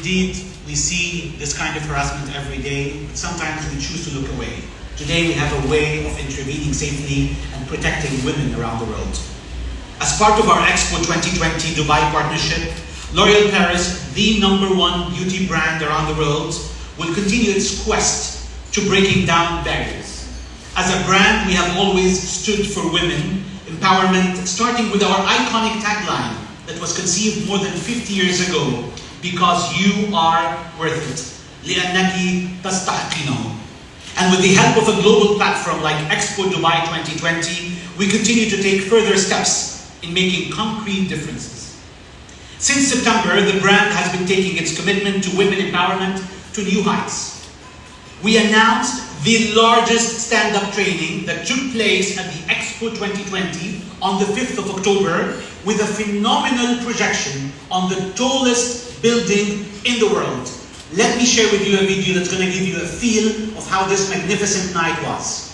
Indeed, we see this kind of harassment every day, but sometimes we choose to look away. Today we have a way of intervening safely and protecting women around the world. As part of our Expo 2020 Dubai partnership, L'Oréal Paris, the #1 beauty brand around the world, will continue its quest to breaking down barriers. As a brand, we have always stood for women empowerment, starting with our iconic tagline that was conceived more than 50 years ago, because you are worth it. لأنك تستحقينه. And with the help of a global platform like Expo Dubai 2020, we continue to take further steps in making concrete differences. Since September, the brand has been taking its commitment to women empowerment to new heights. We announced the largest stand-up training that took place at the Expo 2020 on the 5th of October with a phenomenal projection on the tallest building in the world. Let me share with you a video that's going to give you a feel of how this magnificent night was.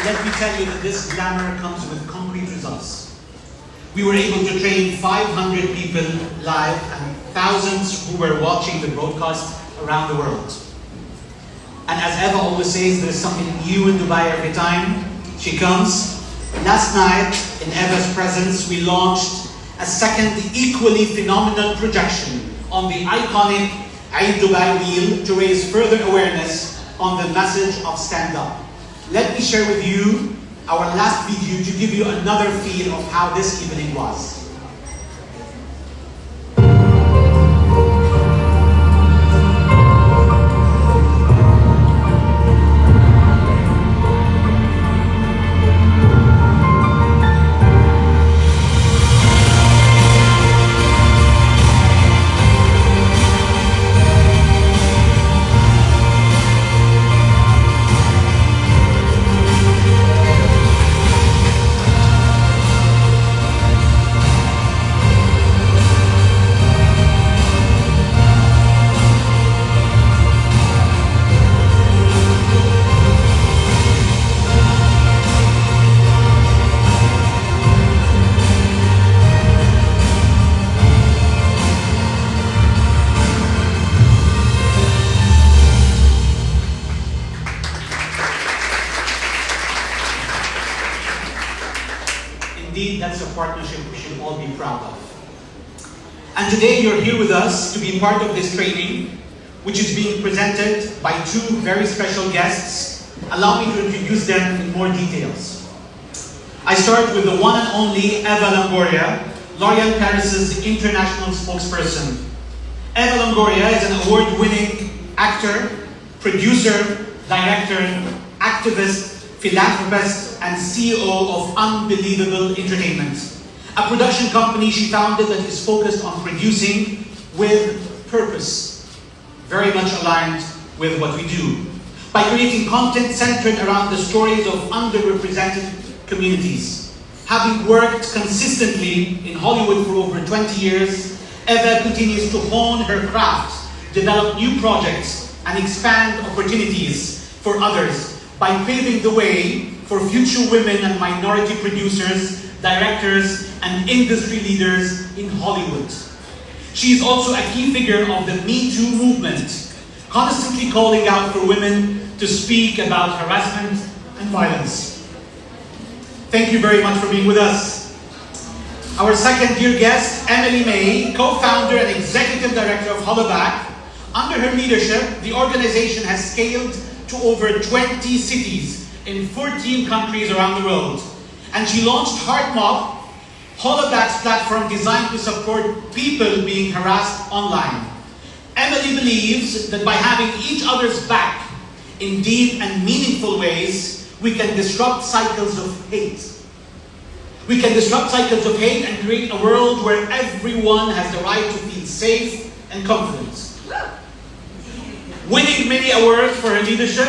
Let me tell you that this glamour comes with concrete results. We were able to train 500 people live and thousands who were watching the broadcast around the world. And as Eva always says, there's something new in Dubai every time she comes. Last night, in Eva's presence, we launched a second equally phenomenal projection on the iconic Eid Dubai wheel to raise further awareness on the message of stand up. Let me share with you our last video to give you another feel of how this evening was. partnership we should all be proud of. And today you're here with us to be part of this training, which is being presented by two very special guests. Allow me to introduce them in more details. I start with the one and only Eva Longoria, L'Oréal Paris's international spokesperson. Eva Longoria is an award-winning actor, producer, director, activist, philanthropist, and CEO of Unbelievable Entertainment, a production company she founded that is focused on producing with purpose, very much aligned with what we do, by creating content centered around the stories of underrepresented communities. Having worked consistently in Hollywood for over 20 years, Eva continues to hone her craft, develop new projects, and expand opportunities for others by paving the way for future women and minority producers, directors, and industry leaders in Hollywood. She is also a key figure of the Me Too movement, constantly calling out for women to speak about harassment and violence. Thank you very much for being with us. Our second dear guest, Emily May, co-founder and executive director of Hollaback. Under her leadership, the organization has scaled to over 20 cities in 14 countries around the world. And she launched HeartMob, Hollaback's platform designed to support people being harassed online. Emily believes that by having each other's back in deep and meaningful ways, we can disrupt cycles of hate. We can disrupt cycles of hate and create a world where everyone has the right to feel safe and confident. Winning many awards for her leadership,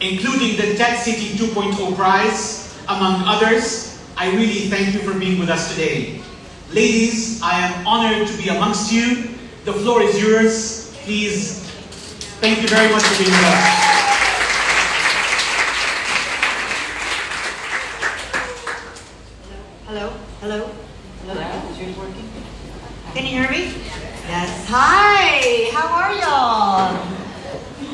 including the Tech City 2.0 prize, among others, I really thank you for being with us today. Ladies, I am honored to be amongst you. The floor is yours. Please, thank you very much for being with us. Hello? Hello? Hello? Is yours working? Can you hear me? Yes. Hi! How are y'all?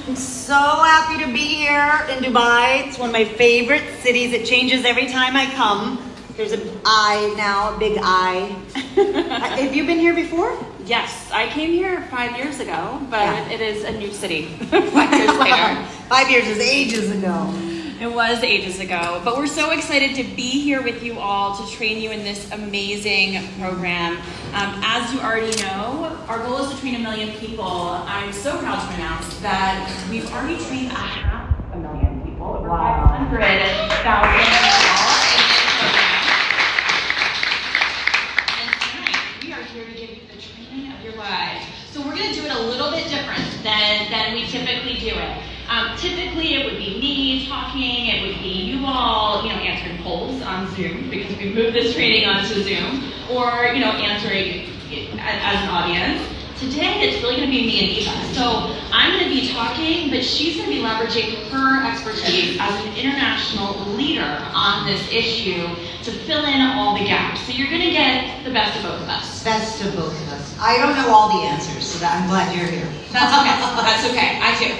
I'm so happy to be here in Dubai. It's one of my favorite cities. It changes every time I come. There's an I now, a big I. Have you been here before? Yes, I came here 5 years ago, but Yeah. it is a new city 5 years later. 5 years is ages ago. It was ages ago, but we're so excited to be here with you all to train you in this amazing program. As you already know, our goal is to train 1 million people. I'm so proud to announce that we've already trained 500,000 people, over 500,000 people. And tonight, we are here to give you the training of your lives. So we're going to do it a little bit different than we typically do it. Typically, it would be me talking, it would be you all, answering polls on Zoom, because we moved this training onto Zoom, or, answering as an audience. Today, it's really going to be me and Eva. So I'm going to be talking, but she's going to be leveraging her expertise as an international leader on this issue to fill in all the gaps. So you're going to get the best of both of us. Best of both of us. I don't know all the answers, so I'm glad you're here. That's okay. That's okay. I do.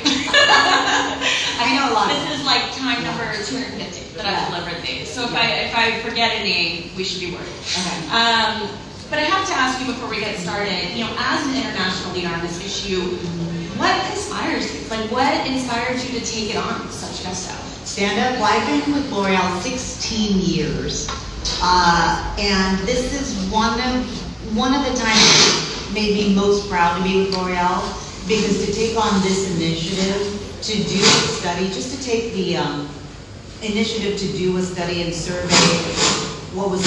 I know a lot. This is like time number 250 that I've delivered these. So if I forget any, we should be worried. Okay. But I have to ask you before we get started, as an international leader on this issue, what inspires you? What inspired you to take it on with such gusto? Stand up. Well, I've been with L'Oréal 16 years. And this is one of the times that made me most proud to be with L'Oréal, because to take on this initiative, to do a study, just to take the initiative to do a study and survey what was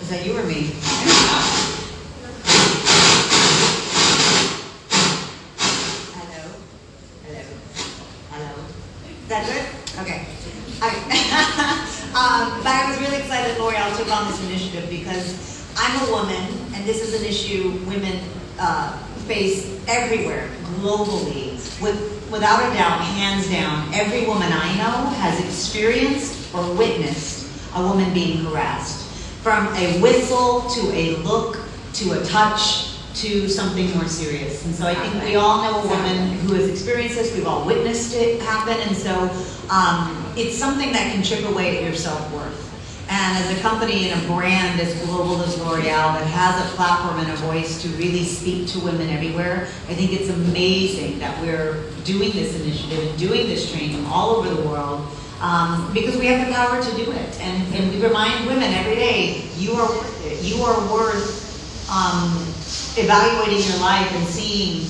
that you or me? Hello? Hello? Hello? Is that good? Okay. But I was really excited L'Oréal took on this initiative, because I'm a woman, and this is an issue women face everywhere, globally. Without a doubt, hands down, every woman I know has experienced or witnessed a woman being harassed. From a whistle, to a look, to a touch, to something more serious. And so I think we all know a woman who has experienced this, we've all witnessed it happen, and so it's something that can chip away at your self-worth. And as a company and a brand as global as L'Oreal that has a platform and a voice to really speak to women everywhere, I think it's amazing that we're doing this initiative and doing this training all over the world because we have the power to do it. And we remind women every day, you are worth it. You are worth evaluating your life and seeing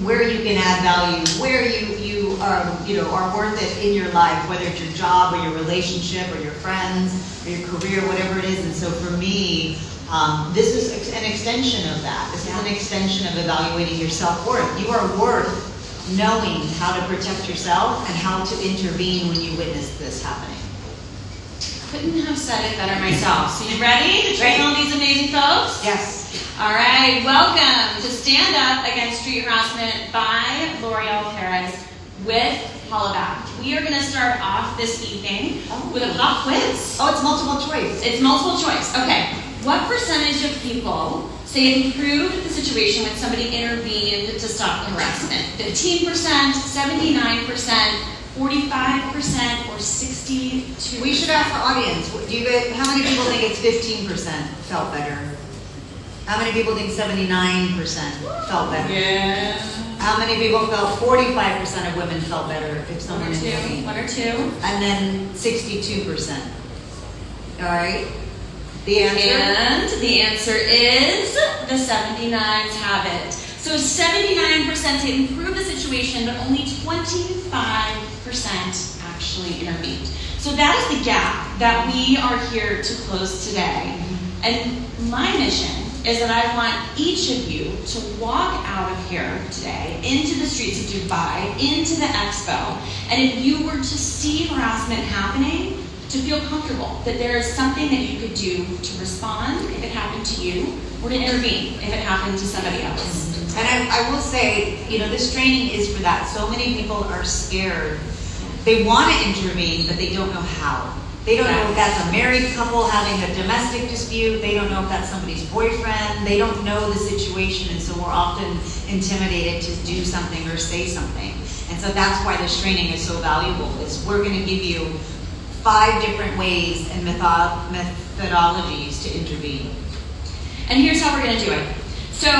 where you can add value, where you are worth it in your life, whether it's your job or your relationship or your friends or your career, whatever it is. And so for me, this is an extension of that. This is an extension of evaluating your self-worth. You are worth knowing how to protect yourself and how to intervene when you witness this happening. Couldn't have said it better myself. So you ready to train all these amazing folks? Yes. All right, welcome to Stand Up Against Street Harassment by L'Oreal Paris with Hollaback. We are going to start off this evening with a pop quiz. Oh, it's multiple choice. It's multiple choice. Okay. What percentage of people say it improved the situation when somebody intervened to stop the harassment? 15%, 79%, 45%, or 62%? We should ask our audience. How many people think it's 15% felt better? How many people think 79% felt better? Yeah. How many people felt 45% of women felt better if someone intervened? One or two. And then 62%. All right. The answer? And the answer is the 79s have it. So 79% say improve the situation, but only 25% actually intervened. So that is the gap that we are here to close today. And my mission is that I want each of you to walk out of here today into the streets of Dubai, into the expo, and if you were to see harassment happening, to feel comfortable that there is something that you could do to respond if it happened to you, or to intervene if it happened to somebody else. And I will say, this training is for that. So many people are scared. They want to intervene, but they don't know how. They don't know if that's a married couple having a domestic dispute. They don't know if that's somebody's boyfriend. They don't know the situation, and so we're often intimidated to do something or say something. And so that's why this training is so valuable, is we're going to give you 5 different ways and methodologies to intervene. And here's how we're going to do it. So,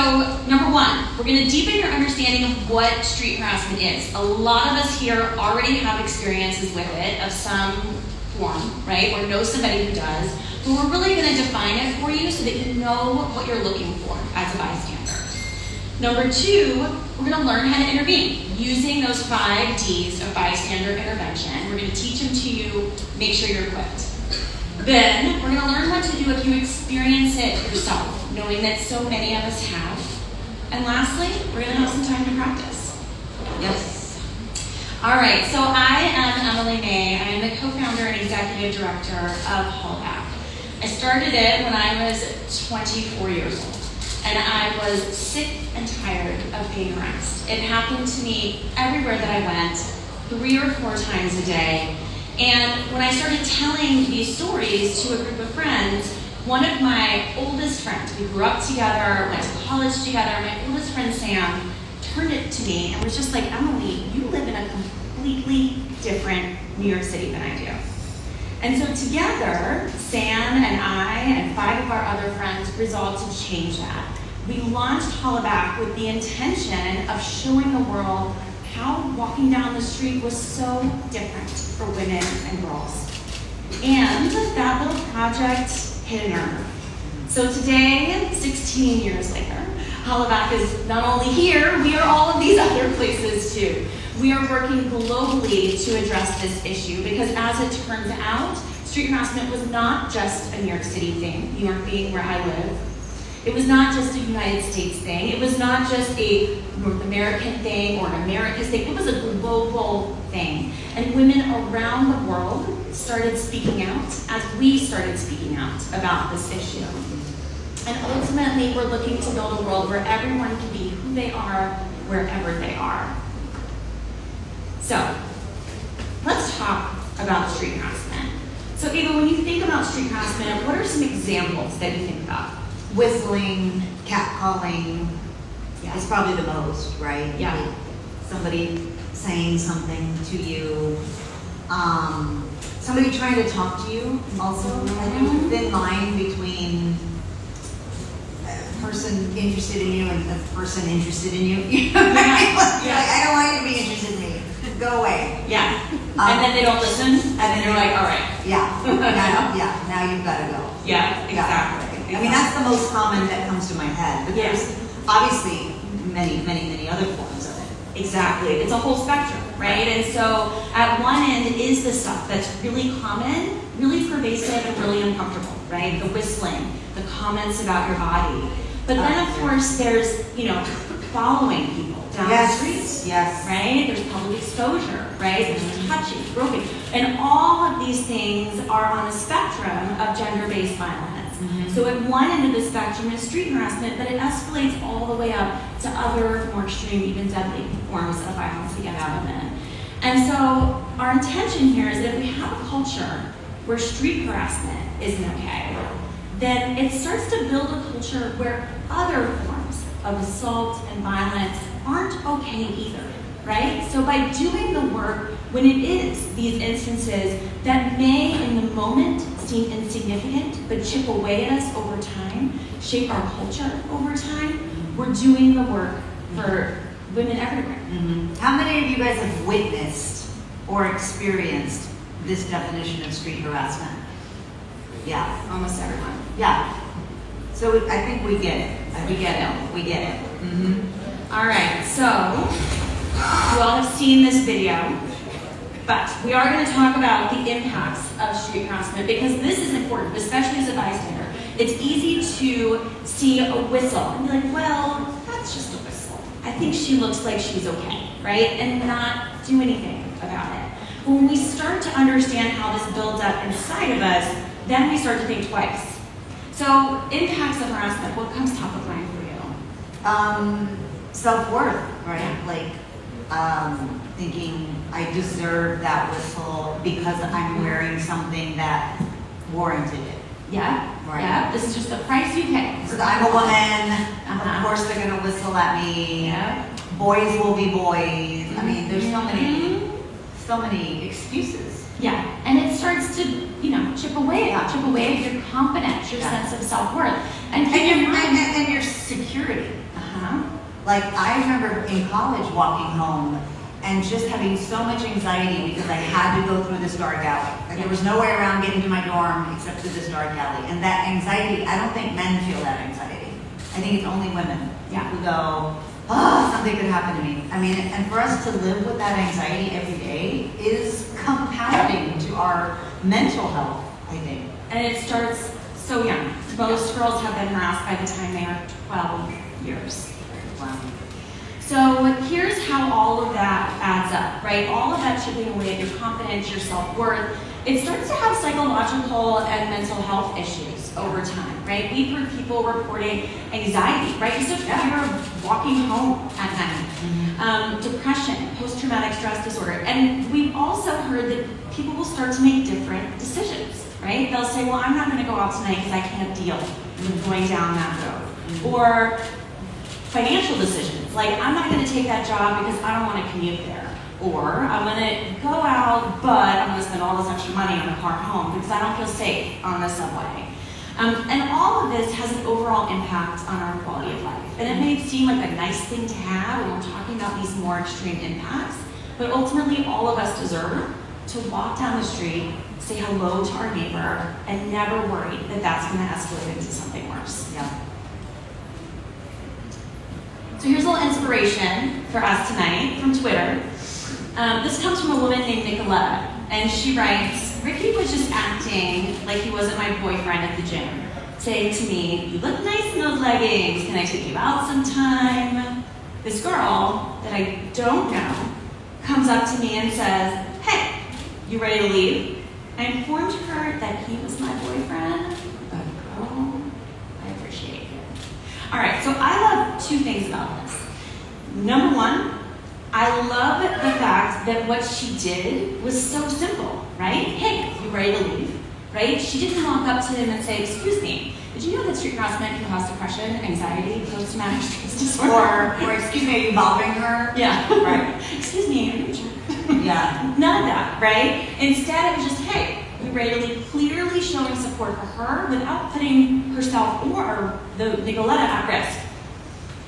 number 1, we're going to deepen your understanding of what street harassment is. A lot of us here already have experiences with it of some form, right? Or know somebody who does. But we're really going to define it for you so that you know what you're looking for as a bystander. Number 2, we're going to learn how to intervene using those 5 Ds of bystander intervention. We're going to teach them to you, make sure you're equipped. Then, we're going to learn what to do if you experience it yourself, knowing that so many of us have. And lastly, we're going to have some time to practice. Yes. All right, so I am Emily May. I am the co-founder and executive director of Hollaback. I started it when I was 24 years old, and I was sick and tired of being harassed. It happened to me everywhere that I went, 3 or 4 times a day. And when I started telling these stories to a group of friends, one of my oldest friends, we grew up together, went to college together, my oldest friend Sam turned it to me and was just like, Emily, you live in a completely different New York City than I do. And so together, Sam and I and 5 of our other friends resolved to change that. We launched Hollaback with the intention of showing the world how walking down the street was so different for women and girls. And that little project hit a nerve. So today, 16 years later, Hollaback is not only here, we are all of these other places too. We are working globally to address this issue because as it turns out, street harassment was not just a New York City thing, New York being where I live. It was not just a United States thing. It was not just a North American thing or an America's thing. It was a global thing. And women around the world started speaking out as we started speaking out about this issue. And ultimately, we're looking to build a world where everyone can be who they are, wherever they are. So, let's talk about street harassment. So Eva, when you think about street harassment, what are some examples that you think about? Whistling, catcalling is probably the most, right? Yeah. Somebody saying something to you. somebody trying to talk to you also. Like there's a thin line between a person interested in you and a person interested in you. You know what I mean? Like, I don't want you to be interested in me. Go away. Yeah. And then they don't listen, and then you're like, all right. Yeah. Now you've got to go. Yeah, exactly. I mean, that's the most common that comes to my head. But there's obviously many other forms of it. Exactly. It's a whole spectrum, right? And so at one end is the stuff that's really common, really pervasive, and really uncomfortable, right? The whistling, the comments about your body. But then, of course, there's, following people down the streets. Yes. Right? There's public exposure, right? There's touching, groping. And all of these things are on a spectrum of gender-based violence. So at one end of the spectrum is street harassment, but it escalates all the way up to other more extreme, even deadly forms of violence against women. And so our intention here is that if we have a culture where street harassment isn't okay, then it starts to build a culture where other forms of assault and violence aren't okay either, right? So by doing the work when it is these instances that may in the moment seem insignificant but chip away at us over time, shape our culture over time, we're doing the work for women everywhere. How many of you guys have witnessed or experienced this definition of street harassment? Yeah. Almost everyone. Yeah. So I think we get it. We get it. All right, so you all have seen this video, but we are going to talk about the impacts of street harassment because this is important, especially as a bystander. It's easy to see a whistle and be like, well, that's just a whistle. I think she looks like she's okay, right? And not do anything about it. But when we start to understand how this builds up inside of us, then we start to think twice. So, impacts of harassment, what comes top of mind for you? Self-worth, right? Like, thinking I deserve that whistle because I'm wearing something that warranted it. Yeah, Right. yeah. This is just the price you pay. So I'm a woman, of course they're gonna whistle at me. Yeah. Boys will be boys. I mean, there's so many excuses. Yeah, and it starts to, chip away at your confidence, your sense of self-worth. And your security. Like, I remember in college walking home and just having so much anxiety because I had to go through this dark alley. Like, there was no way around getting to my dorm except through this dark alley. And that anxiety, I don't think men feel that anxiety. I think it's only women who go, oh, something could happen to me. I mean, and for us to live with that anxiety every day is compounding to our mental health, I think. And it starts so young. Most girls have been harassed by the time they are 12 years. Wow. So here's how all of that adds up, right? All of that chipping away at your confidence, your self-worth, it starts to have psychological and mental health issues over time, right? We've heard people reporting anxiety, right? Just a fear of walking home at night, depression, post-traumatic stress disorder. And we've also heard that people will start to make different decisions, right? They'll say, well, I'm not going to go out tonight because I can't deal with going down that road. Or financial decisions, like I'm not going to take that job because I don't want to commute there. Or I'm going to go out, but I'm going to spend all this extra money on the car home because I don't feel safe on the subway. And all of this has an overall impact on our quality of life. And it may seem like a nice thing to have when we're talking about these more extreme impacts, but ultimately all of us deserve to walk down the street, say hello to our neighbor, and never worry that that's going to escalate into something worse. Yeah. So here's a little inspiration for us tonight from Twitter. This comes from a woman named Nicoletta, and she writes, Ricky was just acting like he wasn't my boyfriend at the gym, saying to me, you look nice in those leggings, can I take you out sometime? This girl that I don't know comes up to me and says, hey, you ready to leave? I informed her that he was my boyfriend, but girl, I appreciate it. All right, so I love two things about this. Number one, I love the fact that what she did was so simple, right? Hey, you ready to leave, right? She didn't walk up to him and say, excuse me, did you know that street harassment can cause depression, anxiety, post-traumatic stress disorder? Or excuse me, are you bothering her? Yeah, right. Excuse me, are you Yeah. None of that, right? Instead, it was just, hey, we really clearly showing support for her without putting herself or the Nicoletta at risk.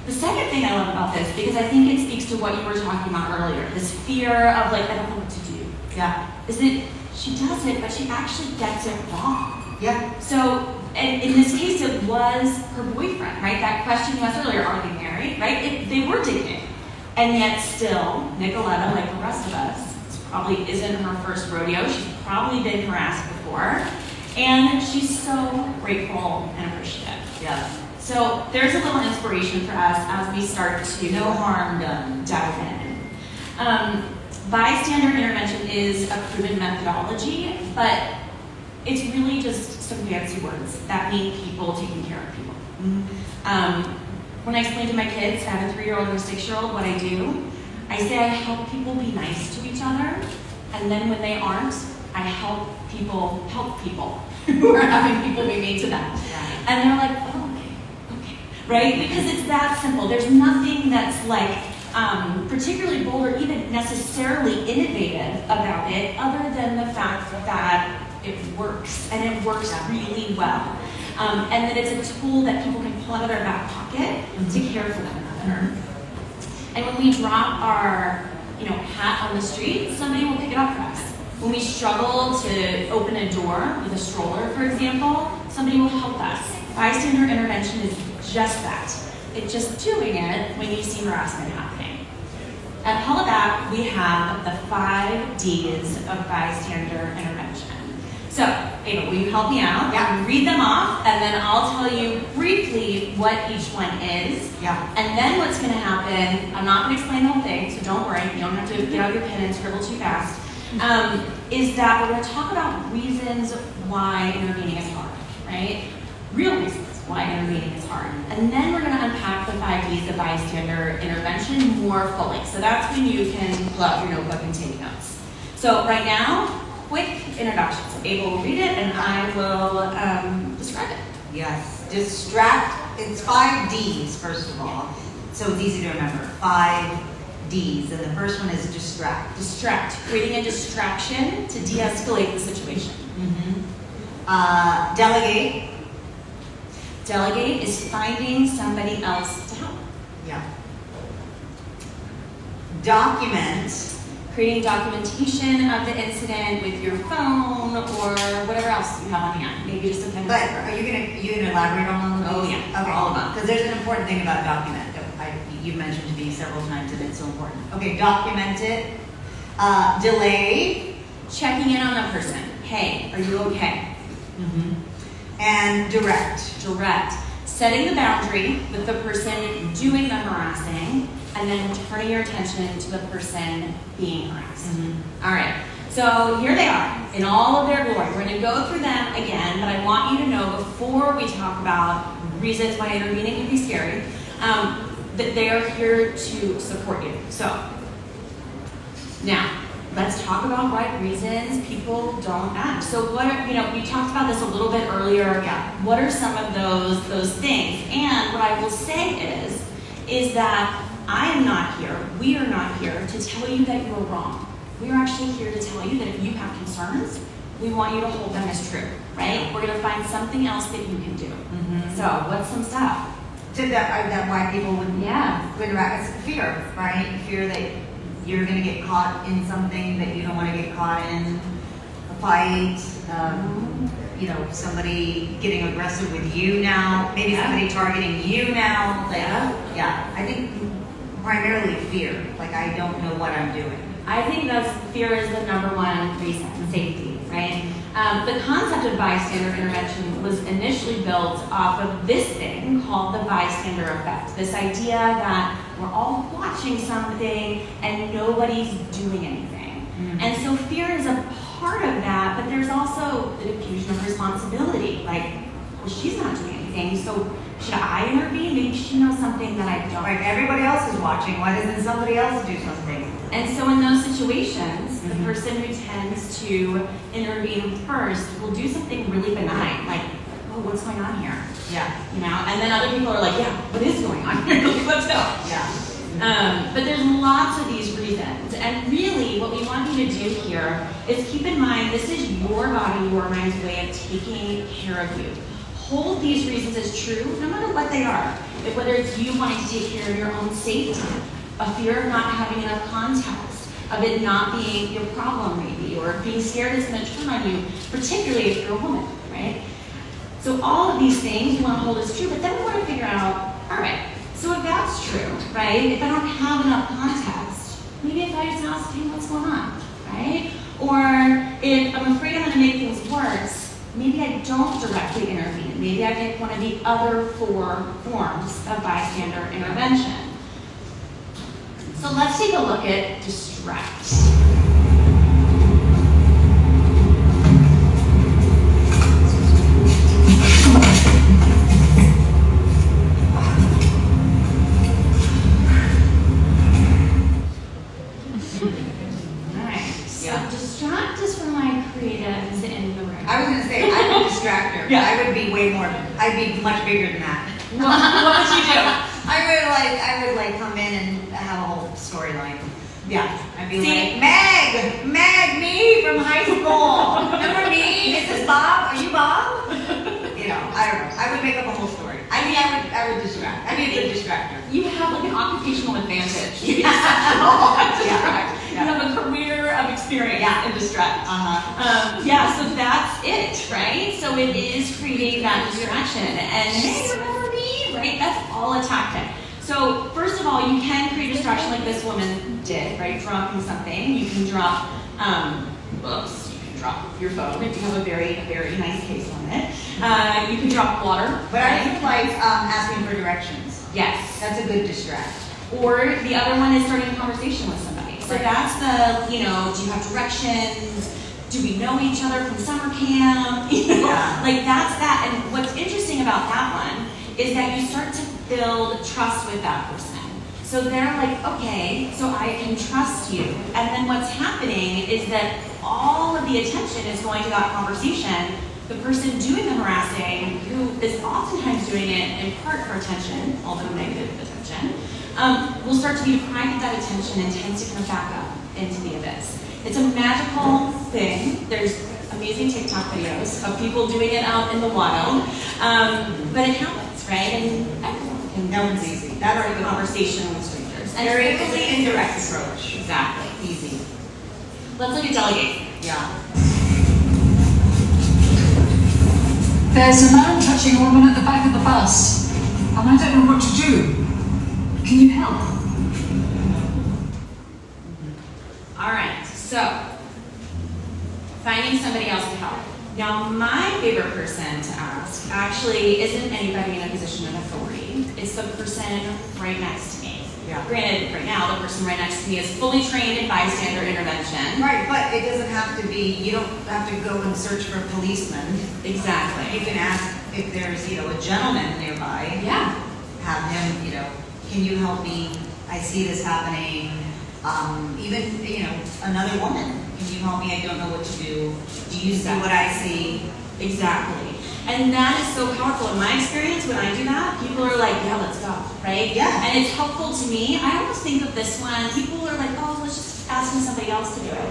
The second thing I love about this, because I think it speaks to what you were talking about earlier, this fear of like, I don't know what to do. Yeah. Is that she does it, but she actually gets it wrong. Yeah. So, and in this case, it was her boyfriend, right? That question you asked earlier, are they married, right? They were dating. And yet still, Nicoletta, like the rest of us, probably isn't her first rodeo. She's probably been harassed before. And she's so grateful and appreciative. Yeah. So there's a little inspiration for us as we start to No harm done. dive in. Bystander intervention is a proven methodology, but it's really just some fancy words that mean people taking care of people. When I explain to my kids, I have a 3-year-old and a 6-year-old, what I do, I say I help people be nice to each other, and then when they aren't, I help people who are having people be mean to them. Yeah. And they're like, oh, okay, right? Because it's that simple. There's nothing that's like particularly bold or even necessarily innovative about it, other than the fact that it works, and it works really well. And that it's a tool that people can pull out of their back pocket to care for one another. And when we drop our hat on the street, somebody will pick it up for us. When we struggle to open a door with a stroller, for example, somebody will help us. Bystander intervention is just that. It's just doing it when you see harassment happening. At Hollaback, we have the 5 Ds of bystander intervention. So, Ava, will you help me out? Yeah. Read them off, and then I'll tell you briefly what each one is. Yeah. And then what's going to happen, I'm not going to explain the whole thing, so don't worry, you don't have to get out your pen and scribble too fast, is that we're going to talk about reasons why intervening is hard, right? Real reasons why intervening is hard. And then we're going to unpack the 5 Ds of bystander intervention more fully. So that's when you can pull out your notebook and take notes. So right now, quick introduction. So Ava will read it and I will describe it. Yes. Distract. It's 5 Ds, first of all. So it's easy to remember. 5 Ds. And the first one is distract. Distract. Creating a distraction to de-escalate the situation. Delegate. Delegate is finding somebody else to help. Yeah. Document. Creating documentation of the incident with your phone or whatever else you have on hand. Maybe just a pen. But are you gonna elaborate on all of these? Oh, yeah. Okay. All of them. Because there's an important thing about document that you mentioned to me several times, and it's so important. Okay, document it. Delay. Checking in on the person. Hey, are you okay? And direct. Direct. Setting the boundary with the person doing the harassing, and then turning your attention to the person being harassed. All right, so here they are in all of their glory. We're going to go through them again, but I want you to know before we talk about reasons why intervening can be scary, that they are here to support you. So, now, let's talk about why reasons people don't act. So what are, we talked about this a little bit earlier. Yeah. What are some of those things? And what I will say is that I am not here, we are not here to tell you that you are wrong. We are actually here to tell you that if you have concerns, we want you to hold them as true, right? We're going to find something else that you can do. So what's some stuff? So that why people would Yeah. interact. It's fear, right? Fear that you're going to get caught in something that you don't want to get caught in. A fight, somebody getting aggressive with you now. Maybe somebody targeting you now. Like, yeah. I think primarily fear. Like, I don't know what I'm doing. I think fear is the #1 reason, safety, right? The concept of bystander intervention was initially built off of this thing called the bystander effect. This idea that we're all watching something and nobody's doing anything. And so fear is a part of that, but there's also the diffusion of responsibility. Like, well, she's not doing anything, so should I intervene? Maybe she knows something that I don't. Right, everybody else is watching. Why doesn't somebody else do something? And so in those situations, the person who tends to intervene first will do something really benign, like, oh, what's going on here? Yeah. And then other people are like, yeah, what is going on here? Let's go. Yeah. But there's lots of these reasons reasons. And really, what we want you to do here is keep in mind this is your body, your mind's way of taking care of you. Hold these reasons as true, no matter what they are. Whether it's you wanting to take care of your own safety, a fear of not having enough context, of it not being your problem maybe, or being scared it's going to turn on you, particularly if you're a woman, right? So all of these things you want to hold as true, but then we want to figure out, all right, so if that's true, right, if I don't have enough context, maybe if I just ask, hey, what's going on, right? Or if I'm afraid I'm going to make things worse, maybe I don't directly intervene. Maybe I pick one of the other 4 forms of bystander intervention. So let's take a look at distract. Distract is for my creatives in the room. I was gonna say, I'm a distractor. Yeah. I would be way more, I'd be much bigger than that. What would you do? I would like come in and have a whole storyline. Yeah, I'd be See? like, Meg, me from high school. Remember me? Is this Bob? Are you Bob? You know, I don't know. I would make up a whole story. I would distract. I'd be a good distractor. You have like an occupational advantage. Yeah. You have a career of experience in distract. Uh-huh. So that's it, right? So it is creating that distraction. And hey, remember me, right? That's all a tactic. So first of all, you can create a distraction like this woman did, right? Dropping something. You can drop, you can drop your phone if you have a very, very nice case on it. You can drop water. But I think like asking for directions. Yes. That's a good distract. Or the other one is starting a conversation with somebody. So Right. that's the, do you have directions? Do we know each other from summer camp? Yeah. Like that's that. And what's interesting about that one is that you start to build trust with that person. So they're like, okay, so I can trust you. And then what's happening is that all of the attention is going to that conversation. The person doing the harassing, who is oftentimes doing it in part for attention, although negative attention, will start to be deprived of that attention and tends to kind of back up into the abyss. It's a magical thing. There's amazing TikTok videos of people doing it out in the wild, but it happens, right? And everyone can No one's easy. That's start a a good one. conversation with strangers. And Very it's really indirect approach. Exactly. Easy. Let's look at delegate. Yeah. There's a man touching a woman at the back of the bus, and I don't know what to do. Can you help? All right, so finding somebody else to help. Now, my favorite person to ask actually isn't anybody in a position of authority. It's the person right next to me. Yeah. Granted, right now, the person right next to me is fully trained in bystander intervention. Right, but it doesn't have to be, you don't have to go and search for a policeman. Exactly. You can ask if there's, a gentleman nearby. Yeah. Have him, can you help me? I see this happening. Even, another woman. Can you help me? I don't know what to do. Do you see what I see? Exactly. And that is so powerful. In my experience, when I do that, people are like, yeah, let's go, right? Yeah. And it's helpful to me. I almost think of this one, people are like, oh, let's just ask somebody else to do it.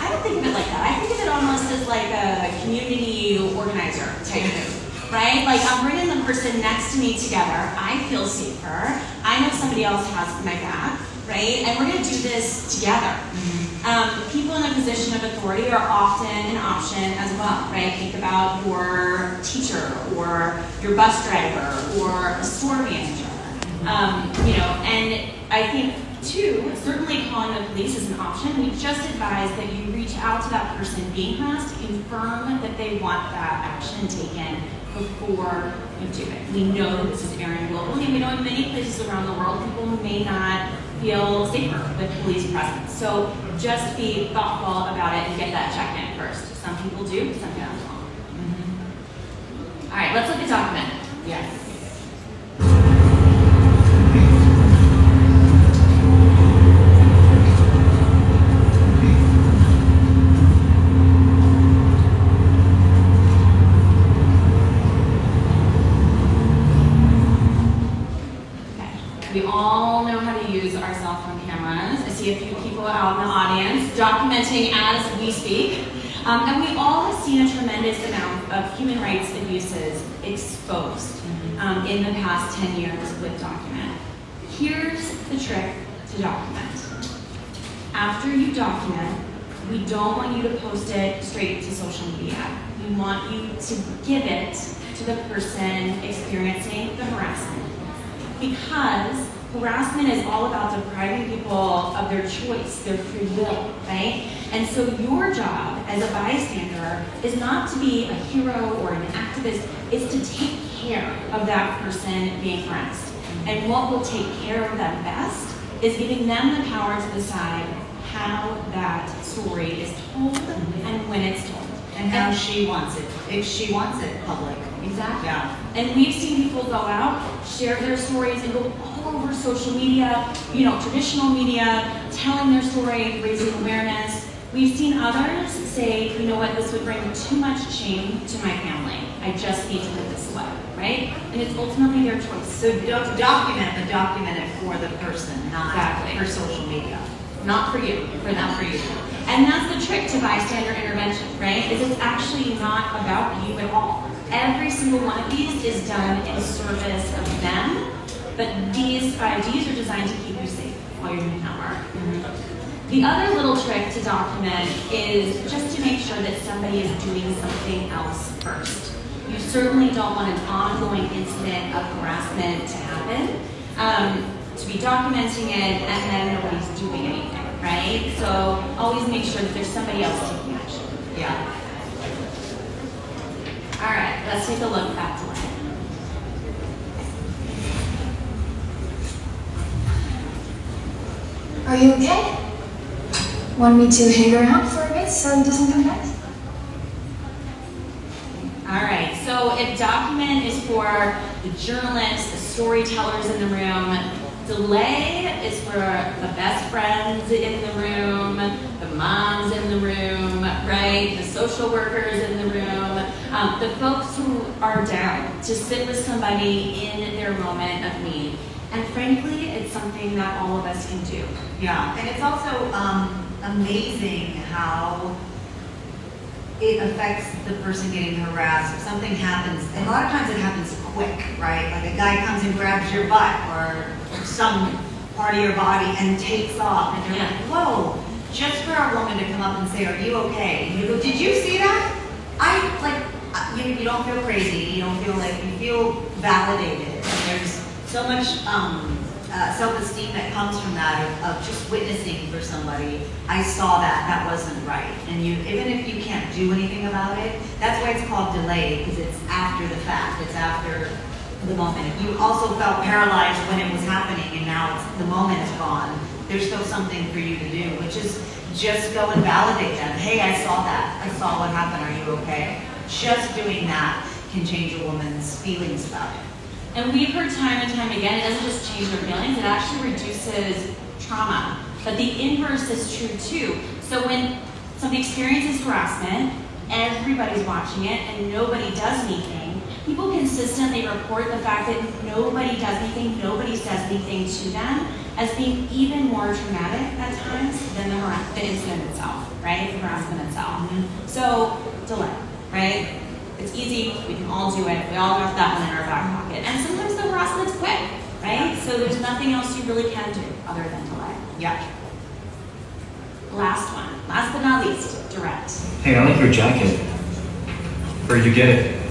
I don't think of it like that. I think of it almost as like a community organizer type move, right? Like I'm bringing the person next to me together. I feel safer. I know somebody else has my back, right? And we're going to do this together. People in a position of authority are often an option as well, right? Think about your teacher or your bus driver or a store manager. And I think too, certainly calling the police is an option. We just advise that you reach out to that person being harassed to confirm that they want that action taken before you do it. We know that this is airing globally, and we know in many places around the world people may not feel safer with police presence. So just be thoughtful about it and get that checked in first. Some people do, some don't. All right, let's look at document. Yes. We all know how to use our cell phone cameras. see a few people out in the audience documenting as we speak. And we all have seen a tremendous amount of human rights abuses exposed in the past 10 years with Document. Here's the trick to Document. After you document, we don't want you to post it straight to social media. We want you to give it to the person experiencing the harassment. Because harassment is all about depriving people of their choice, their free will, right? And so your job as a bystander is not to be a hero or an activist, it's to take care of that person being harassed. And what will take care of them best is giving them the power to decide how that story is told and when it's told. And how she wants it, if she wants it public. Exactly. Yeah. And we've seen people go out, share their stories, and go all over social media, traditional media, telling their story, raising awareness. We've seen others say, you know what, this would bring too much shame to my family. I just need to put this away, right? And it's ultimately their choice. So don't document, but document it for the person, not Exactly. for social media. Not for you, Not for you. And that's the trick to bystander intervention, right? Is it's actually not about you at all. Every single one of these is done in service of them, but these 5 Ds are designed to keep you safe while you're doing that work. The other little trick to document is just to make sure that somebody is doing something else first. You certainly don't want an ongoing incident of harassment to happen, to be documenting it and then nobody's doing anything, right? So always make sure that there's somebody else taking action. Yeah. All right, let's take a look back to life. Are you okay? Want me to hang around for a bit so he doesn't come back? All right, so if document is for the journalists, the storytellers in the room, delay is for the best friends in the room, the moms in the room, right? The social workers in the room, the folks who are down to sit with somebody in their moment of need. And frankly, it's something that all of us can do. Yeah, and it's also amazing how it affects the person getting harassed. If something happens, and a lot of times it happens quick, right? Like a guy comes and grabs your butt or some part of your body and takes off, and you're like, whoa, just for a woman to come up and say, are you okay? And you go, did you see that? You don't feel crazy, you don't feel like, you feel validated. And there's so much self-esteem that comes from that, of just witnessing for somebody. I saw that wasn't right. And even if you can't do anything about it, that's why it's called delay, because it's after the fact, it's after the moment. If you also felt paralyzed when it was happening and now the moment is gone, there's still something for you to do, which is just go and validate them. Hey, I saw that. I saw what happened. Are you okay? Just doing that can change a woman's feelings about it. And we've heard time and time again, it doesn't just change their feelings, it actually reduces trauma. But the inverse is true too. So when somebody experiences harassment, everybody's watching it and nobody does anything, people consistently report the fact that nobody does anything, nobody says anything to them as being even more traumatic at times than the incident itself, right? The harassment itself. So, delay, right? It's easy, we can all do it, we all got that one in our back pocket. And sometimes the harassment's quick, right? So there's nothing else you really can do other than delay. Yeah. Last one, last but not least, direct. Hey, I like your jacket. Where'd you get it?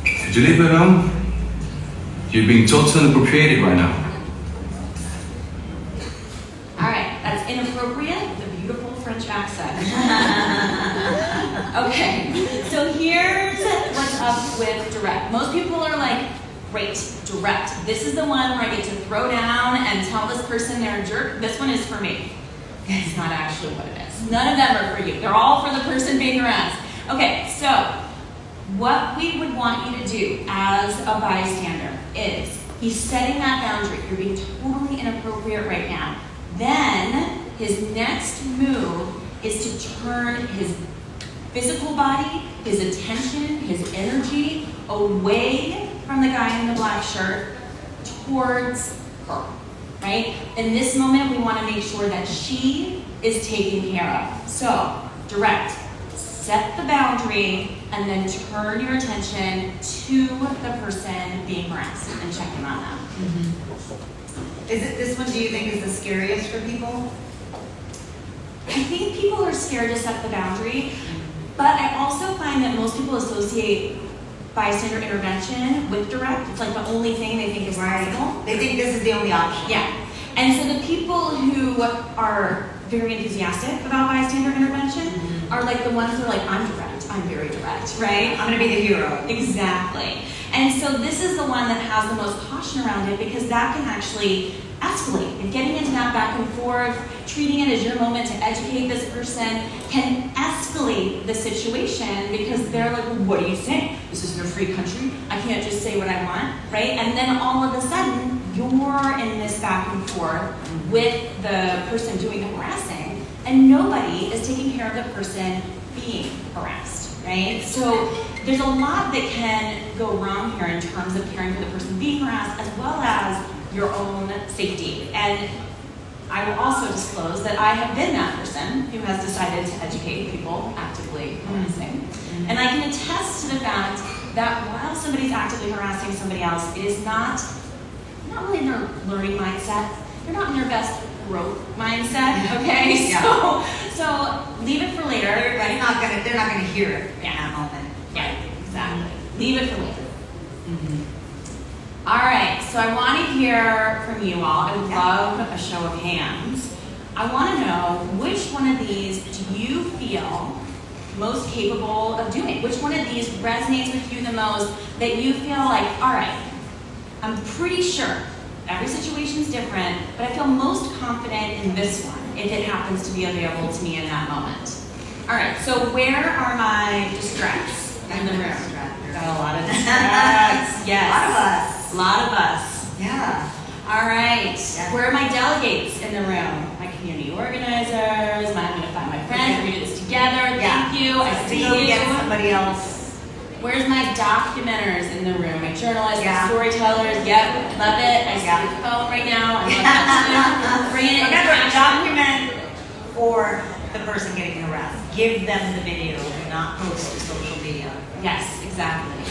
Did you leave it at home? You're being totally inappropriated right now. All right, that's inappropriate, the beautiful French accent. Okay, so here's what's up with direct. Most people are like, great, direct. This is the one where I get to throw down and tell this person they're a jerk. This one is for me. It's not actually what it is. None of them are for you. They're all for the person being harassed. Okay, so what we would want you to do as a bystander is, he's setting that boundary. You're being totally inappropriate right now. Then his next move is to turn his physical body, his attention, his energy away from the guy in the black shirt towards her. right? In this moment, we want to make sure that she is taken care of. So, direct, set the boundary, and then turn your attention to the person being harassed and check in on them. Is it this one, do you think, is the scariest for people? I think people are scared to set the boundary, but I also find that most people associate bystander intervention with direct. It's like the only thing they think is possible. They think this is the only option. Yeah. And so the people who are very enthusiastic about bystander intervention are like the ones who are like, I'm direct, I'm very direct, right? I'm gonna be the hero. Exactly. And so this is the one that has the most caution around it because that can actually escalate. And getting into that back and forth, treating it as your moment to educate this person can escalate the situation because they're like, well, what are you saying? This isn't a free country. I can't just say what I want, right? And then all of a sudden, you're in this back and forth with the person doing the harassing, and nobody is taking care of the person being harassed, right? So there's a lot that can go wrong here in terms of caring for the person being harassed as well as your own safety. And I will also disclose that I have been that person who has decided to educate people actively harassing. And I can attest to the fact that while somebody's actively harassing somebody else, it is not really in their learning mindset. They're not in their best growth mindset, okay? Yeah. So leave it for later. They're not gonna hear it in Yeah. that moment. Yeah, exactly. Leave it for later. All right, so I want to hear from you all. I would love a show of hands. I want to know which one of these do you feel most capable of doing? Which one of these resonates with you the most that you feel like, all right, I'm pretty sure every situation is different, but I feel most confident in this one if it happens to be available to me in that moment. All right, so where are my distracts in the room? Got a lot of distracts. Yes. A lot of us. A lot of us. Yeah. All right. Yeah. Where are my delegates in the room? My community organizers. I'm going to find my friends. We're going to do this together. Yeah. Thank you. I see Go you. get somebody else. Where's my documenters in the room? My journalists, Yeah. my storytellers. Yep, love it. I see your phone right now. I love that too. Bring it into Remember, action. document for the person getting harassed. Give them the video, do not post to social media. Yes, exactly.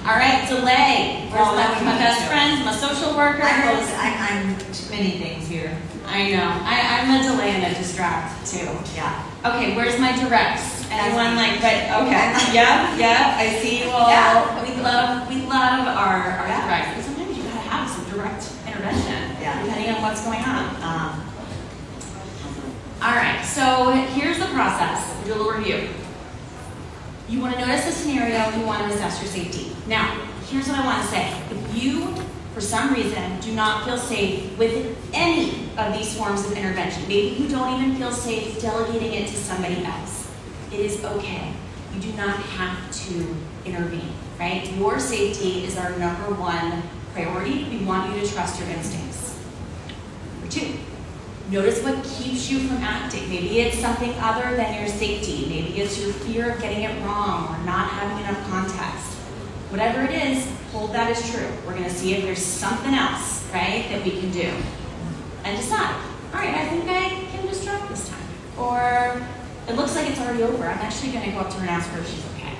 All right, delay. Where's my best friends, my social worker? I'm many things here. I know. I'm a delay and a distract too. Yeah. Okay, where's my directs? Anyone me. like, but okay. Yeah, I see you all. Yeah. We love our directs. And sometimes you gotta have some direct intervention. Yeah. Depending on what's going on. All right, so here's the process. We'll do a little review. You want to notice a scenario, you want to assess your safety. Now, here's what I want to say. If you, for some reason, do not feel safe with any of these forms of intervention, maybe you don't even feel safe delegating it to somebody else, it is okay. You do not have to intervene, right? Your safety is our number one priority. We want you to trust your instincts. Number two, notice what keeps you from acting. Maybe it's something other than your safety. Maybe it's your fear of getting it wrong or not having enough context. Whatever it is, hold that as true. We're going to see if there's something else, right, that we can do. And decide, all right, I think I can distract this time. Or it looks like it's already over. I'm actually going to go up to her and ask her if she's okay.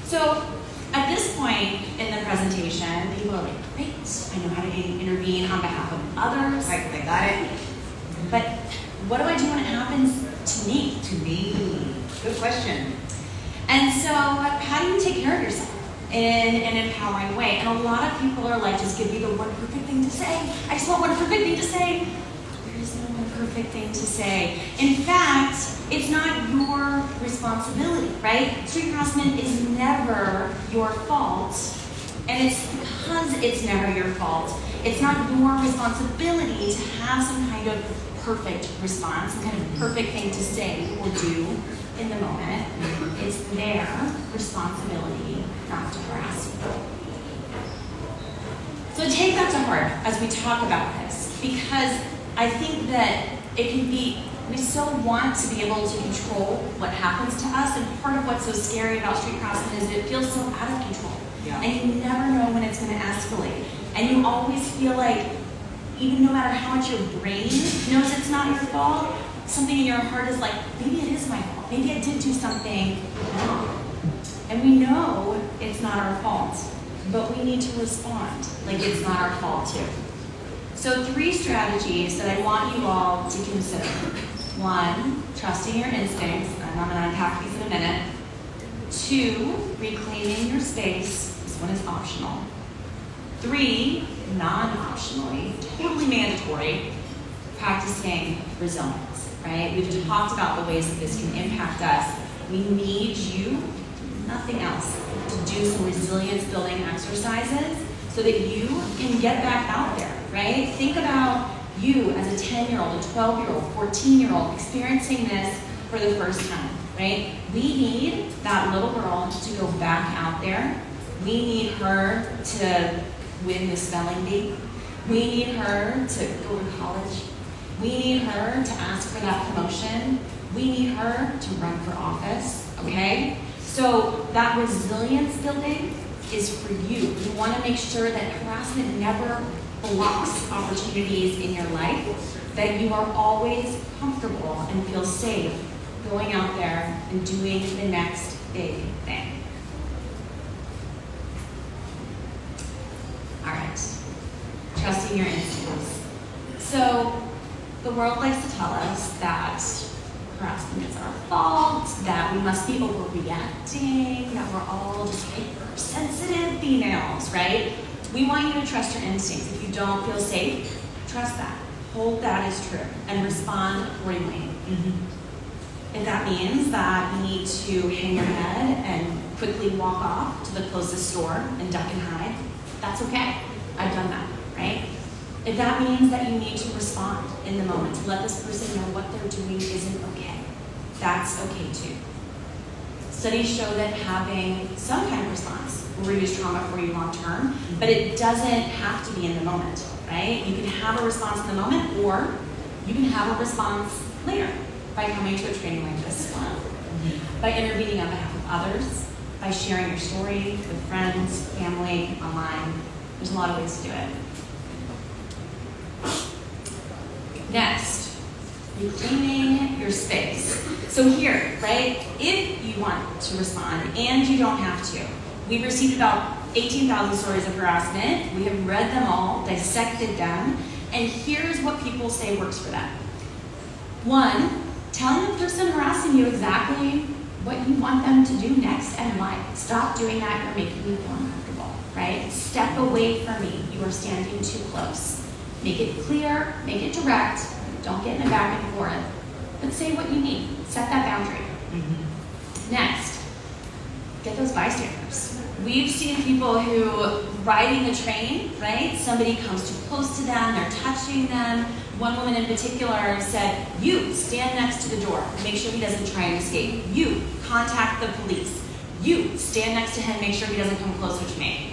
So at this point in the presentation, people are like, great, I know how to intervene on behalf of others. Right, they got it. But what do I do when it happens to me? To me. Good question. And so how do you take care of yourself in an empowering way? And a lot of people are like, just give me the one perfect thing to say. I just want one perfect thing to say. There is no one perfect thing to say. In fact, it's not your responsibility, right? Street harassment is never your fault. And it's because it's never your fault. It's not your responsibility to have some kind of perfect response, some kind of perfect thing to say or do in the moment. It's their responsibility not to harass you. So take that to heart as we talk about this, because I think that it can be, we so want to be able to control what happens to us, and part of what's so scary about street harassment is it feels so out of control. Yeah. And you never know when it's going to escalate. And you always feel like, even no matter how much your brain knows it's not your fault, something in your heart is like, maybe it is my fault. Maybe I did do something wrong. And we know it's not our fault, but we need to respond like it's not our fault too. So 3 strategies that I want you all to consider. 1, trusting your instincts, and I'm going to unpack these in a minute. 2, reclaiming your space. This one is optional. 3, non-optionally, totally mandatory, practicing resilience, right? We've talked about the ways that this can impact us. We need you, nothing else, to do some resilience building exercises so that you can get back out there, right? Think about you as a 10-year-old, a 12-year-old, 14-year-old experiencing this for the first time, right? We need that little girl to go back out there. We need her to win the spelling bee. We need her to go to college. We need her to ask for that promotion. We need her to run for office, okay? So that resilience building is for you. You want to make sure that harassment never blocks opportunities in your life, that you are always comfortable and feel safe going out there and doing the next big thing. All right, trusting your instincts. So the world likes to tell us that harassment is our fault, that we must be overreacting, that we're all just hypersensitive females, right? We want you to trust your instincts. If you don't feel safe, trust that. Hold that as true and respond accordingly. If that means that you need to hang your head and quickly walk off to the closest store and duck and hide, that's okay. I've done that, right? If that means that you need to respond in the moment to let this person know what they're doing isn't okay, that's okay too. Studies show that having some kind of response will reduce trauma for you long term, but it doesn't have to be in the moment, right? You can have a response in the moment, or you can have a response later by coming to a training like this one, by intervening on behalf of others, by sharing your story with friends, family, online. There's a lot of ways to do it. Next, reclaiming your space. So here, right, if you want to respond, and you don't have to, we've received about 18,000 stories of harassment. We have read them all, dissected them, and here's what people say works for them. 1, telling the person harassing you exactly what you want them to do next and why. Stop doing that, you're making me feel uncomfortable, right? Step away from me, you are standing too close. Make it clear, make it direct, don't get in a back and forth, but say what you need, set that boundary. Next, get those bystanders. We've seen people who, riding the train, right, somebody comes too close to them, they're touching them. One woman in particular said, you stand next to the door, make sure he doesn't try and escape. You contact the police. You stand next to him, make sure he doesn't come closer to me.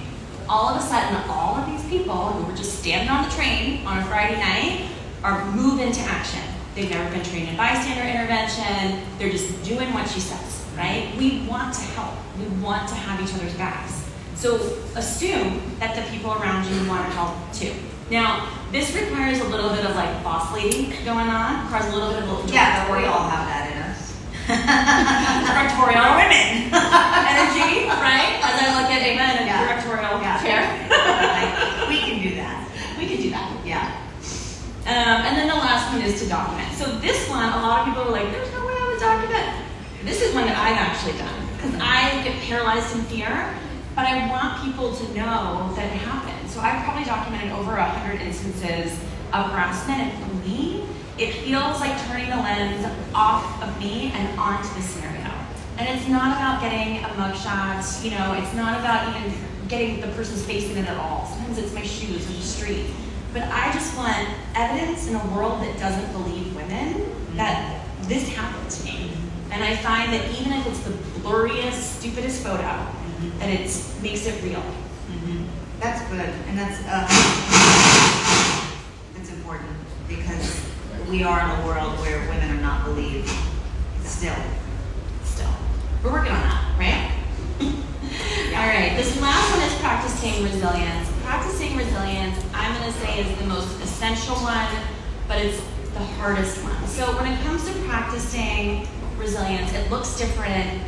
All of a sudden, all of these people who were just standing on the train on a Friday night are moved into action. They've never been trained in bystander intervention. They're just doing what she says, right? We want to help. We want to have each other's backs. So assume that the people around you want to help too. Now, this requires a little bit of like boss lady going on, requires a little bit of Yeah, we all have that in us. directorial women energy, right? As I look at Eva in a directorial chair. We can do that. We can do that. Yeah. And then the last one is to document. So this one, a lot of people are like, there's no way I would document. This is one that I've actually done because I get paralyzed in fear, but I want people to know that it happened. So I've probably documented over 100 instances of harassment, and for me, it feels like turning the lens off of me and onto the scenario. And it's not about getting a mugshot, you know, it's not about even getting the person's face in it at all. Sometimes it's my shoes or the street. But I just want evidence in a world that doesn't believe women that this happened to me. And I find that even if it's the blurriest, stupidest photo, that it makes it real. That's good, and that's important because we are in a world where women are not believed. Still. We're working on that, right? All right, this last one is practicing resilience. Practicing resilience, I'm going to say, is the most essential one, but it's the hardest one. So when it comes to practicing resilience, it looks different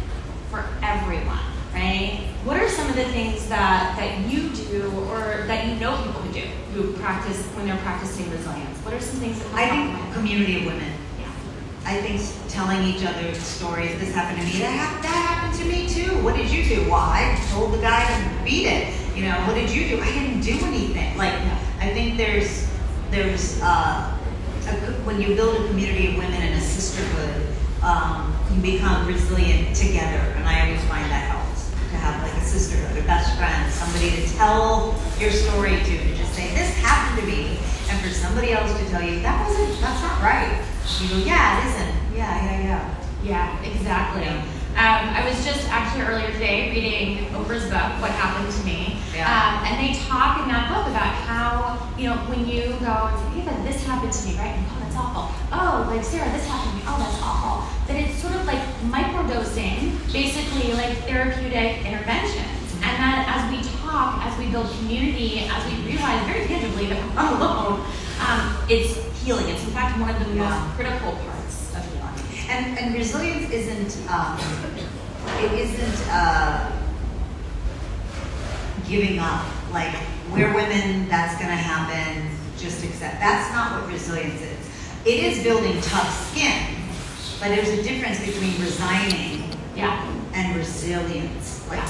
for everyone, right? What are some of the things that you do or that you know people who do who practice when they're practicing resilience? What are some things that I think community of women. Yeah. I think telling each other stories. This happened to me. That happened to me too. What did you do? Well, I told the guy to beat it. You know, what did you do? I didn't do anything. Like, I think there's when you build a community of women and a sisterhood, you become resilient together. And I always find that helps to have like a sisterhood, a best friend, somebody to tell your story to just say, this happened to me. And for somebody else to tell you, that's not right. You go, yeah, it isn't. Yeah. Yeah, exactly. I was just actually earlier today reading Oprah's book, What Happened to Me. Yeah. And they talk in that book about how, when you go and say, Eva, this happened to me, right? And, oh, that's awful. Oh, like, Sarah, this happened to me. Oh, that's awful. That it's sort of like microdosing, basically like therapeutic interventions. And that as we talk, as we build community, as we realize very tangibly that we're not alone, it's healing. It's in fact one of the most critical parts of healing. And resilience isn't giving up. Like, we're women, that's gonna happen, just accept. That's not what resilience is. It is building tough skin, but there's a difference between resigning and resilience. Like,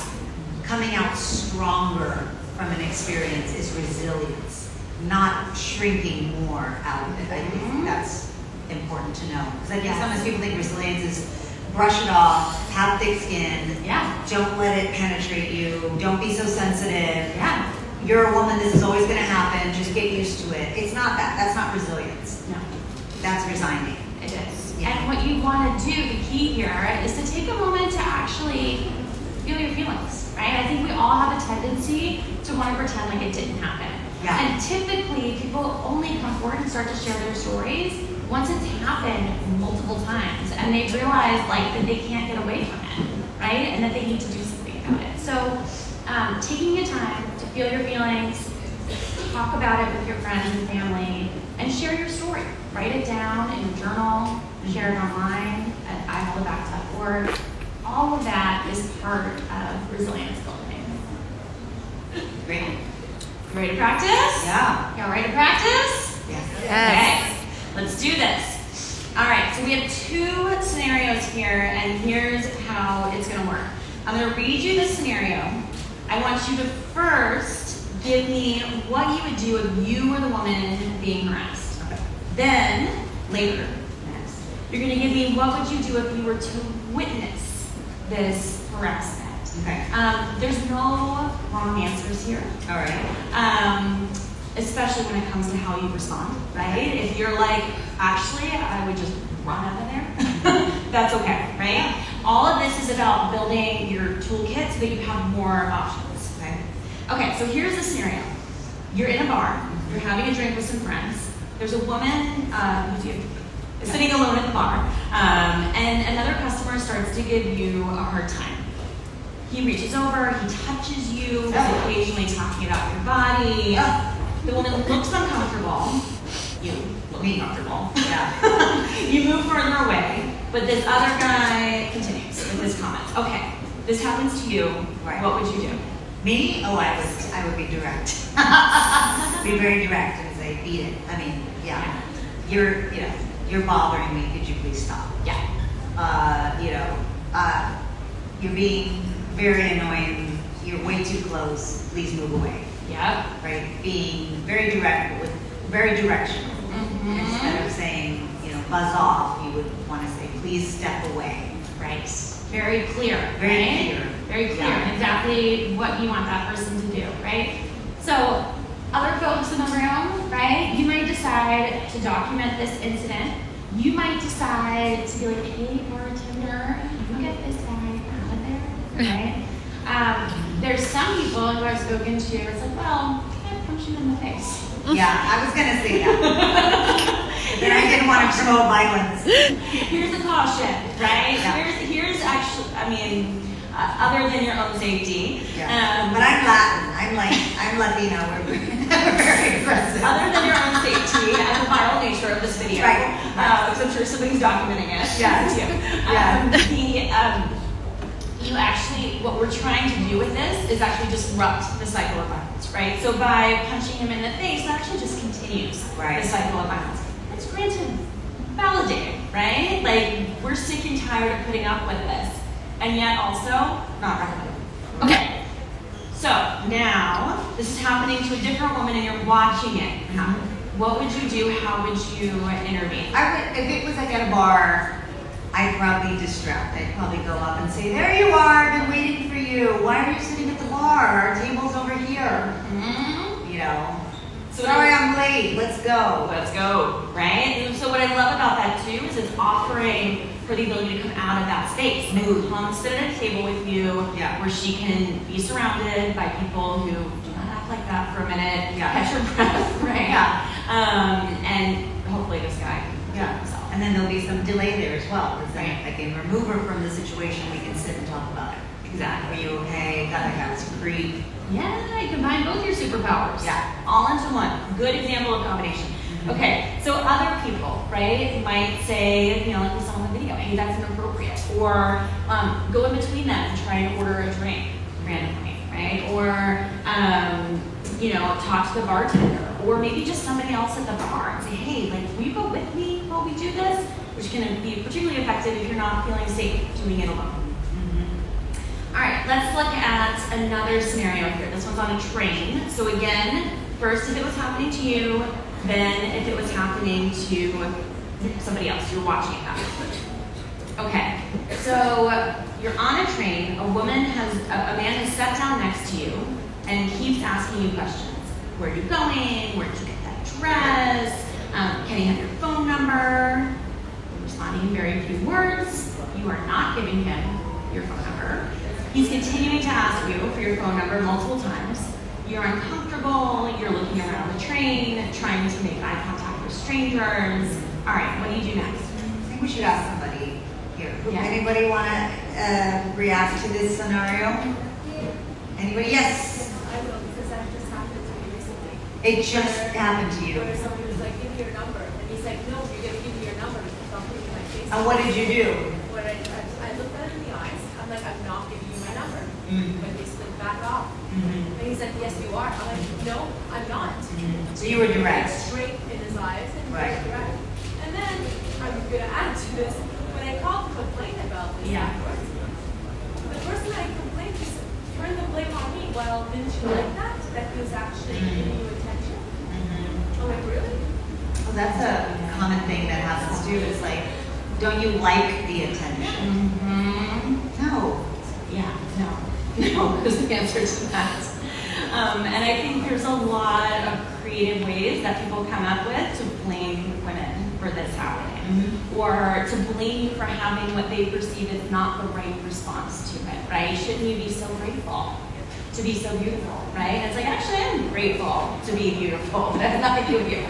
coming out stronger from an experience is resilience, not shrinking more out of it. I think that's important to know. Because I think sometimes people think resilience is brush it off, have thick skin, don't let it penetrate you, don't be so sensitive. You're a woman, this is always going to happen, just get used to it. It's not that. That's not resilience. No. That's resigning. It is. Yeah. And what you want to do, the key here, is to take a moment to actually feel your feelings, right? I think we all have a tendency to want to pretend like it didn't happen. Yeah. And typically, people only come forward and start to share their stories once it's happened multiple times, and they realize that they can't get away from it, right? And that they need to do something about it. So, taking the time to feel your feelings, talk about it with your friends and family, and share your story. Write it down in a journal, share it online at iholditback.org. All of that is part of resilience building. Great. You ready to practice? Yeah. Y'all ready to practice? Yes. Okay, let's do this. All right, so we have two scenarios here, and here's how it's gonna work. I'm gonna read you the scenario. I want you to first give me what you would do if you were the woman being harassed. Okay. Then, later, next, you're gonna give me what would you do if you were to witness this harassment. Okay. There's no wrong answers here. All right. Especially when it comes to how you respond, right? If you're like, actually, I would just run out of there, that's okay, right? All of this is about building your toolkit so that you have more options, okay? Okay, so here's the scenario. You're in a bar, you're having a drink with some friends. There's a woman who's sitting alone at the bar, and another customer starts to give you a hard time. He reaches over, he touches you, he's occasionally talking about your body. The woman looks uncomfortable. You look uncomfortable. Yeah. You move further away, but this other guy continues with his comments. Okay, this happens to you. Right. What would you do? Me? Oh, I would be direct. Be very direct and say, beat it. I mean, yeah. You're bothering me. Could you please stop? Yeah. You're being very annoying. You're way too close. Please move away. Yep. Right? Being very direct, very directional. Mm-hmm. Instead of saying, buzz off, you would want to say, please step away. Right. Very clear. Very right? clear. Very clear. Yeah. Exactly what you want that person to do, right? So, other folks in the room, right? You might decide to document this incident. You might decide to be like, hey, bartender, you get this guy out of there, right? There's some people who I've spoken to, it's like, well, can't punch him in the face. Yeah, I was going to say that. Then I didn't want to promote violence. Here's a caution, right? Yeah. Here's actually, other than your own safety. Yeah. But I'm Latin. I'm Latina. We're very aggressive. Other than your own safety and the viral nature of this video, right. Because I'm sure somebody's documenting it. Yeah. You actually, what we're trying to do with this is actually disrupt the cycle of violence, right? So by punching him in the face, that actually just continues the cycle of violence. It's granted validating, right? Like, we're sick and tired of putting up with this, and yet also not recommended. Okay, so now this is happening to a different woman and you're watching it happen. What would you do? How would you intervene? If it was like at a bar, I'd probably distract. I'd probably go up and say, there you are, I've been waiting for you. Why are you sitting at the bar? Our table's over here. You know, sorry I'm late, let's go. Let's go, right? And so what I love about that too is it's offering for the ability to come out of that space and come sit at a table with you where she can be surrounded by people who do not act like that for a minute, catch her breath, right? And hopefully this guy can himself. And then there'll be some delay there as well. Because then I can remove her from the situation, we can sit and talk about it. Exactly. Are you okay? God, I got some creep. Yeah, you combine both your superpowers. Yeah. All into one. Good example of combination. Okay, so other people, right, might say, like we saw in the video, hey, that's inappropriate. Or go in between them and try and order a drink randomly, right? Or, talk to the bartender. Or maybe just somebody else at the bar and say, hey, like, will you go with me while we do this? Which can be particularly effective if you're not feeling safe doing it alone. All right, let's look at another scenario here. This one's on a train. So again, first if it was happening to you, then if it was happening to somebody else, you're watching it happen. Okay, so you're on a train, a man has sat down next to you and keeps asking you questions. Where are you going? Where did you get that dress? Can I have your phone number? You're responding in very few words. You are not giving him your phone number. He's continuing to ask you for your phone number multiple times. You're uncomfortable, you're looking around the train, trying to make eye contact with strangers. All right, what do you do next? I think we should ask somebody here. Yeah. Anybody want to react to this scenario? Anybody? Yes. I will, because that just happened to me recently. It just happened to you. Where somebody was like, give me your number. And he's like, no, you're going to give me your number because I'll put it in my face. And what did you do? When I looked at him in the eyes, I'm like, I'm not giving you my number. But he said, back off. And he said, yes, you are. I'm like, no, I'm not. So you were direct. Straight in his eyes and Right. direct. And then, I'm going to add to this, when I called to complain about this, the person I complained to turned the blame on me. Well, didn't you like that? That he was actually giving you attention? I'm like, really? Well, that's a common thing that happens too. It's like, don't you like the attention? No. Yeah, no is the answer to that. And I think there's a lot of creative ways that people come up with to blame women for this happening, or to blame you for having what they perceive as not the right response to it, right? Shouldn't you be so grateful to be so beautiful, right? And it's like, actually, I'm grateful to be beautiful. That's nothing to do with you.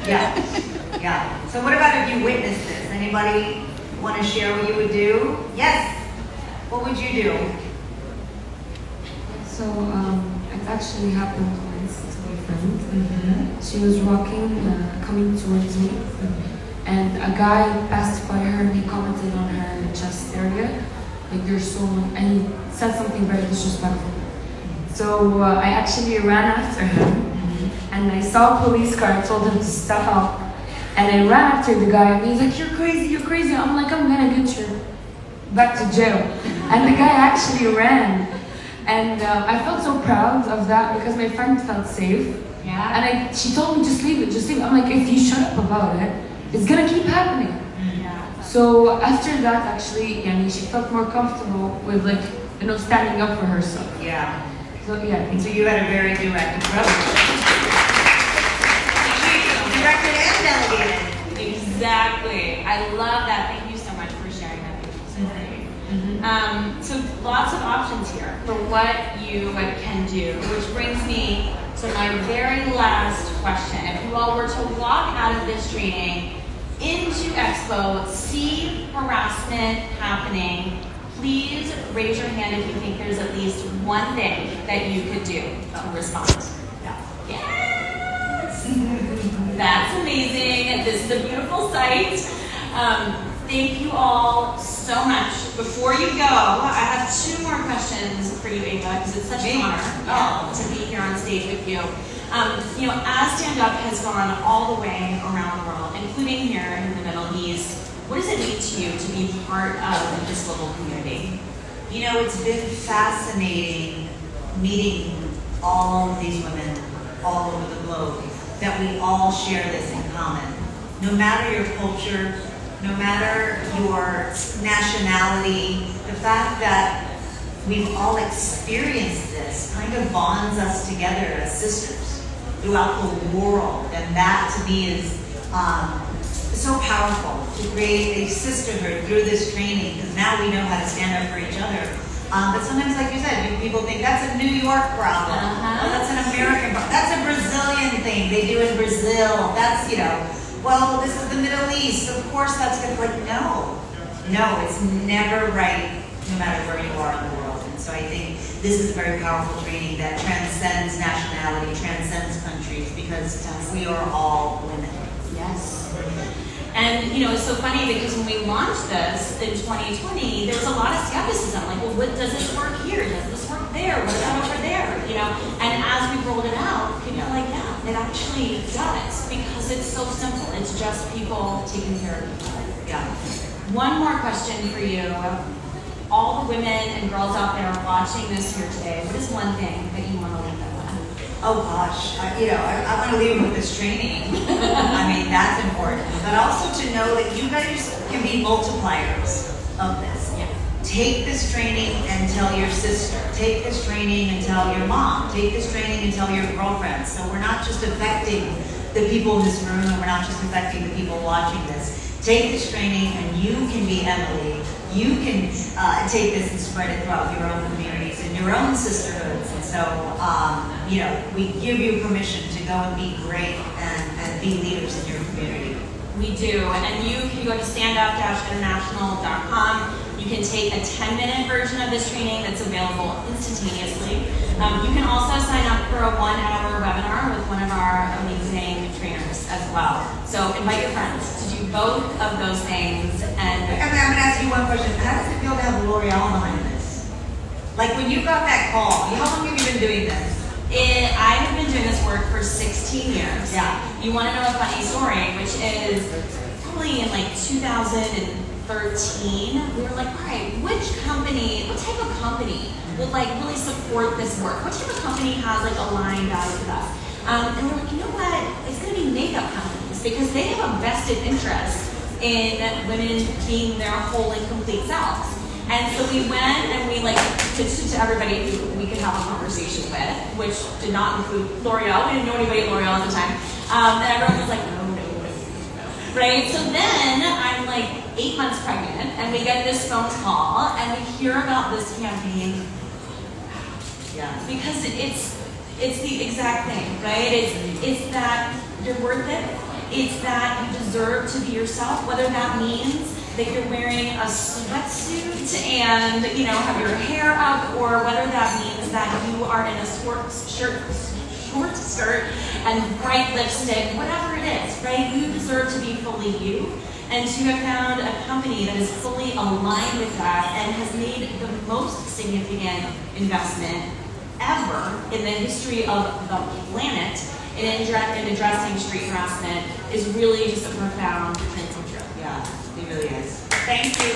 Yeah. So what about if you witnessed this? Anybody want to share what you would do? Yes. What would you do? So it actually happened once to my friend. She was walking, coming towards me, and a guy passed by her and he commented on her chest area, like there's so much, and he said something very disrespectful. So I actually ran after him, and I saw a police car. I told him to step out, and I ran after the guy, and he's like, you're crazy. I'm like, I'm gonna get you back to jail. And the guy actually ran. And I felt so proud of that because my friend felt safe. Yeah. And she told me, just leave it. I'm like, if you shut up about it, it's gonna keep happening. Yeah. So after that, actually, she felt more comfortable with standing up for herself. Yeah. So yeah. So you had a very direct approach. Directed and delegated. Exactly. I love that. Thank you so much for sharing that beautiful story. So lots of options here for what you can do, which brings me to my very last question. If you all were to walk out of this training into Expo, see harassment happening please raise your hand if you think there's at least one thing that you could do to respond. Yes! That's amazing. This is a beautiful sight. Thank you all so much. Before you go, I have 2 more questions for you, Eva, because it's such an honor to be here on stage with you. As Stand Up has gone all the way around the world, including here in the Middle East, what does it mean to you to be part of this global community? It's been fascinating meeting all of these women all over the globe, that we all share this in common. No matter your culture, no matter your nationality, the fact that we've all experienced this kind of bonds us together as sisters throughout the world. And that to me is so powerful, to create a sisterhood through this training, because now we know how to stand up for each other. But sometimes, like you said, people think that's a New York problem. Oh, that's an American problem. That's a Brazilian thing they do in Brazil. That's, well, this is the Middle East. Of course that's good. Like, no, it's never right, no matter where you are in the world. And so I think this is a very powerful training that transcends nationality, transcends countries, because we are all women. Yes. And it's so funny because when we launched this in 2020, there was a lot of skepticism. Like, well, does this work here? Does this work there? What about over there? And as we rolled it out, people are like, yeah, it actually does, because it's so simple. It's just people taking care of each other. Yeah. One more question for you. All the women and girls out there watching this here today, what is one thing that you want to leave them with? Oh gosh, I want to leave them with this training. I mean, that's important. But also to know that you guys can be multipliers of this. Yeah. Take this training and tell your sister. Take this training and tell your mom. Take this training and tell your girlfriends. So we're not just affecting the people in this room, and we're not just affecting the people watching this. Take this training and you can be Emily. You can take this and spread it throughout your own communities and your own sisterhoods. And so, we give you permission to go and be great and be leaders in your community. We do, and you can go to standup-international.com. You can take a 10-minute version of this training that's available instantaneously. You can also sign up for a 1-hour webinar with one of our amazing trainers as well. So invite your friends to do both of those things. And I'm going to ask you one question. How does it feel to have L'Oreal behind this? Like when you got that call, how long have you been doing this? I have been doing this work for 16 years. Yeah. You want to know a funny story, which is probably in like 2013, we were like, all right, what type of company would like really support this work? What type of company has like aligned values with us? And we're like, you know what? It's going to be makeup companies, because they have a vested interest in women being their whole and complete selves. And so we went and we pitched it to everybody who we could have a conversation with, which did not include L'Oreal. We didn't know anybody at L'Oreal at the time. And everyone was like, no. Right? So then I'm like 8 months pregnant, and we get this phone call, and we hear about this campaign. Yeah. Because it's the exact thing, right? It's that you're worth it. It's that you deserve to be yourself, whether that means that you're wearing a sweatsuit and have your hair up, or whether that means that you are in a short skirt and bright lipstick, whatever it is, right? You deserve to be fully you, and to have found a company that is fully aligned with that and has made the most significant investment ever in the history of the planet in addressing street harassment is really just a profound sense of truth. Yeah, it really is. Thank you.